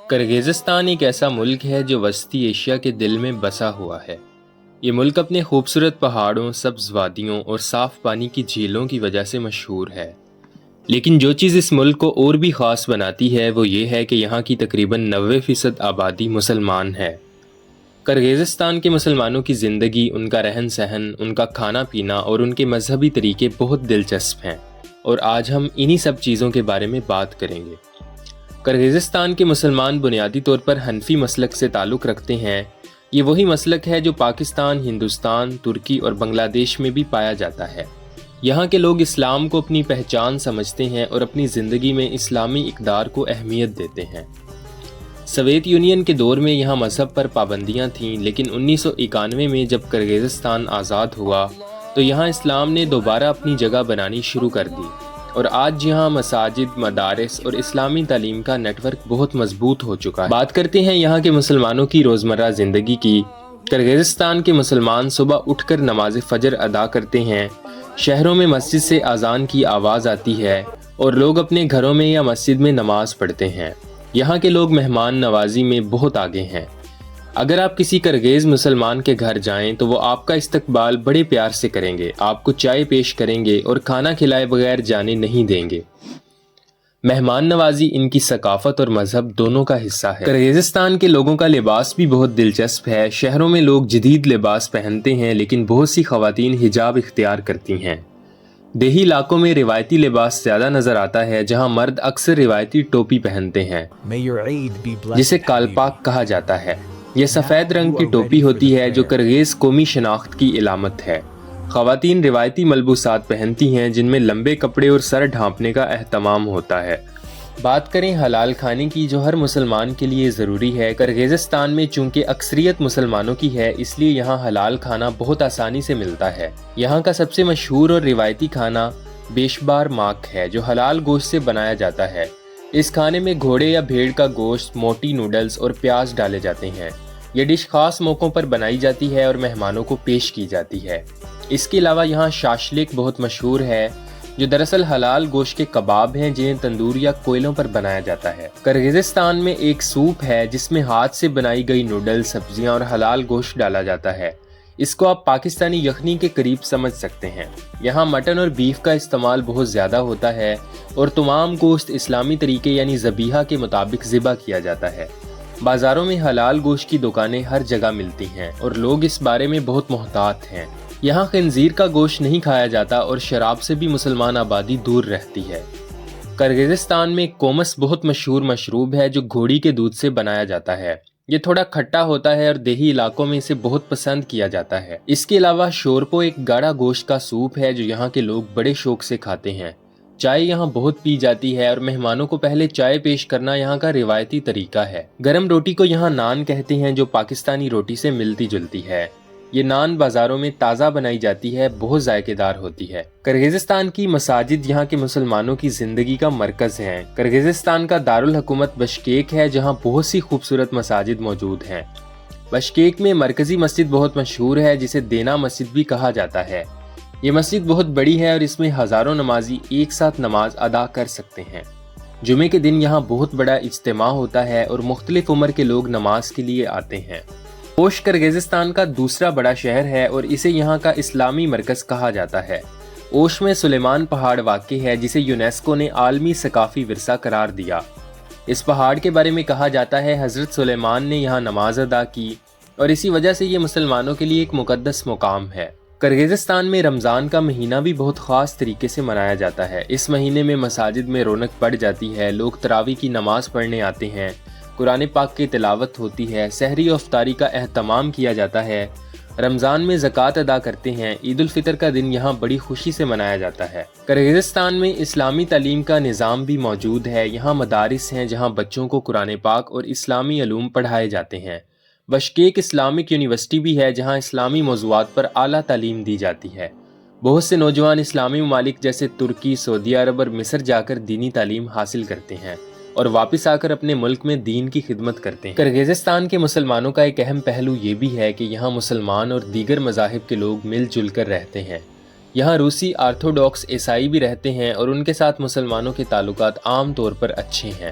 کرغیزستان ایک ایسا ملک ہے جو وسطی ایشیا کے دل میں بسا ہوا ہے۔ یہ ملک اپنے خوبصورت پہاڑوں، سبز وادیوں اور صاف پانی کی جھیلوں کی وجہ سے مشہور ہے۔ لیکن جو چیز اس ملک کو اور بھی خاص بناتی ہے وہ یہ ہے کہ یہاں کی تقریباً 90% آبادی مسلمان ہے۔ کرغیزستان کے مسلمانوں کی زندگی، ان کا رہن سہن، ان کا کھانا پینا اور ان کے مذہبی طریقے بہت دلچسپ ہیں، اور آج ہم انہی سب چیزوں کے بارے میں بات کریں گے۔ کرغیزستان کے مسلمان بنیادی طور پر حنفی مسلک سے تعلق رکھتے ہیں۔ یہ وہی مسلک ہے جو پاکستان، ہندوستان، ترکی اور بنگلہ دیش میں بھی پایا جاتا ہے۔ یہاں کے لوگ اسلام کو اپنی پہچان سمجھتے ہیں اور اپنی زندگی میں اسلامی اقدار کو اہمیت دیتے ہیں۔ سوویت یونین کے دور میں یہاں مذہب پر پابندیاں تھیں، لیکن 1991 میں جب کرغیزستان آزاد ہوا تو یہاں اسلام نے دوبارہ اپنی جگہ بنانی شروع کر دی، اور آج یہاں مساجد، مدارس اور اسلامی تعلیم کا نیٹ ورک بہت مضبوط ہو چکا ہے۔ بات کرتے ہیں یہاں کے مسلمانوں کی روزمرہ زندگی کی۔ کرغیزستان کے مسلمان صبح اٹھ کر نماز فجر ادا کرتے ہیں۔ شہروں میں مسجد سے اذان کی آواز آتی ہے اور لوگ اپنے گھروں میں یا مسجد میں نماز پڑھتے ہیں۔ یہاں کے لوگ مہمان نوازی میں بہت آگے ہیں۔ اگر آپ کسی کرغیز مسلمان کے گھر جائیں تو وہ آپ کا استقبال بڑے پیار سے کریں گے، آپ کو چائے پیش کریں گے اور کھانا کھلائے بغیر جانے نہیں دیں گے۔ مہمان نوازی ان کی ثقافت اور مذہب دونوں کا حصہ ہے۔ کرغیزستان کے لوگوں کا لباس بھی بہت دلچسپ ہے۔ شہروں میں لوگ جدید لباس پہنتے ہیں، لیکن بہت سی خواتین حجاب اختیار کرتی ہیں۔ دیہی علاقوں میں روایتی لباس زیادہ نظر آتا ہے، جہاں مرد اکثر روایتی ٹوپی پہنتے ہیں جسے کالپاک کہا جاتا ہے۔ یہ سفید رنگ کی ٹوپی ہوتی ہے جو کرغیز قومی شناخت کی علامت ہے۔ خواتین روایتی ملبوسات پہنتی ہیں جن میں لمبے کپڑے اور سر ڈھانپنے کا اہتمام ہوتا ہے۔ بات کریں حلال کھانے کی جو ہر مسلمان کے لیے ضروری ہے۔ کرغیزستان میں چونکہ اکثریت مسلمانوں کی ہے، اس لیے یہاں حلال کھانا بہت آسانی سے ملتا ہے۔ یہاں کا سب سے مشہور اور روایتی کھانا بیشبار ماک ہے جو حلال گوشت سے بنایا جاتا ہے۔ اس کھانے میں گھوڑے یا بھیڑ کا گوشت، موٹی نوڈلز اور پیاز ڈالے جاتے ہیں۔ یہ ڈش خاص موقعوں پر بنائی جاتی ہے اور مہمانوں کو پیش کی جاتی ہے۔ اس کے علاوہ یہاں شاشلک بہت مشہور ہے جو دراصل حلال گوشت کے کباب ہیں جنہیں تندور یا کوئلوں پر بنایا جاتا ہے۔ کرغیزستان میں ایک سوپ ہے جس میں ہاتھ سے بنائی گئی نوڈل، سبزیاں اور حلال گوشت ڈالا جاتا ہے۔ اس کو آپ پاکستانی یخنی کے قریب سمجھ سکتے ہیں۔ یہاں مٹن اور بیف کا استعمال بہت زیادہ ہوتا ہے اور تمام گوشت اسلامی طریقے یعنی ذبیحہ کے مطابق ذبح کیا جاتا ہے۔ بازاروں میں حلال گوشت کی دکانیں ہر جگہ ملتی ہیں اور لوگ اس بارے میں بہت محتاط ہیں۔ یہاں خنزیر کا گوشت نہیں کھایا جاتا اور شراب سے بھی مسلمان آبادی دور رہتی ہے۔ کرغیزستان میں کومس بہت مشہور مشروب ہے جو گھوڑی کے دودھ سے بنایا جاتا ہے۔ یہ تھوڑا کھٹا ہوتا ہے اور دیہی علاقوں میں اسے بہت پسند کیا جاتا ہے۔ اس کے علاوہ شورپو ایک گاڑھا گوشت کا سوپ ہے جو یہاں کے لوگ بڑے شوق سے کھاتے ہیں۔ چائے یہاں بہت پی جاتی ہے اور مہمانوں کو پہلے چائے پیش کرنا یہاں کا روایتی طریقہ ہے۔ گرم روٹی کو یہاں نان کہتے ہیں جو پاکستانی روٹی سے ملتی جلتی ہے۔ یہ نان بازاروں میں تازہ بنائی جاتی ہے، بہت ذائقے دار ہوتی ہے۔ کرغیزستان کی مساجد یہاں کے مسلمانوں کی زندگی کا مرکز ہیں۔ کرغیزستان کا دارالحکومت بشکیک ہے جہاں بہت سی خوبصورت مساجد موجود ہیں۔ بشکیک میں مرکزی مسجد بہت مشہور ہے جسے دینا مسجد بھی کہا جاتا ہے۔ یہ مسجد بہت بڑی ہے اور اس میں ہزاروں نمازی ایک ساتھ نماز ادا کر سکتے ہیں۔ جمعے کے دن یہاں بہت بڑا اجتماع ہوتا ہے اور مختلف عمر کے لوگ نماز کے لیے آتے ہیں۔ اوش کرغیزستان کا دوسرا بڑا شہر ہے اور اسے یہاں کا اسلامی مرکز کہا جاتا ہے۔ اوش میں سلیمان پہاڑ واقع ہے جسے یونیسکو نے عالمی ثقافتی ورثہ قرار دیا۔ اس پہاڑ کے بارے میں کہا جاتا ہے حضرت سلیمان نے یہاں نماز ادا کی اور اسی وجہ سے یہ مسلمانوں کے لیے ایک مقدس مقام ہے۔ کرغیزستان میں رمضان کا مہینہ بھی بہت خاص طریقے سے منایا جاتا ہے۔ اس مہینے میں مساجد میں رونق بڑھ جاتی ہے، لوگ تراویح کی نماز پڑھنے آتے ہیں، قرآن پاک کی تلاوت ہوتی ہے، سحری و افطاری کا اہتمام کیا جاتا ہے، رمضان میں زکوٰۃ ادا کرتے ہیں۔ عید الفطر کا دن یہاں بڑی خوشی سے منایا جاتا ہے۔ کرغیزستان میں اسلامی تعلیم کا نظام بھی موجود ہے۔ یہاں مدارس ہیں جہاں بچوں کو قرآن پاک اور اسلامی علوم پڑھائے جاتے ہیں۔ بشکیک اسلامک یونیورسٹی بھی ہے جہاں اسلامی موضوعات پر اعلیٰ تعلیم دی جاتی ہے۔ بہت سے نوجوان اسلامی ممالک جیسے ترکی، سعودی عرب اور مصر جا کر دینی تعلیم حاصل کرتے ہیں اور واپس آ کر اپنے ملک میں دین کی خدمت کرتے ہیں۔ کرغیزستان کے مسلمانوں کا ایک اہم پہلو یہ بھی ہے کہ یہاں مسلمان اور دیگر مذاہب کے لوگ مل جل کر رہتے ہیں۔ یہاں روسی آرتھوڈاکس عیسائی بھی رہتے ہیں اور ان کے ساتھ مسلمانوں کے تعلقات عام طور پر اچھے ہیں۔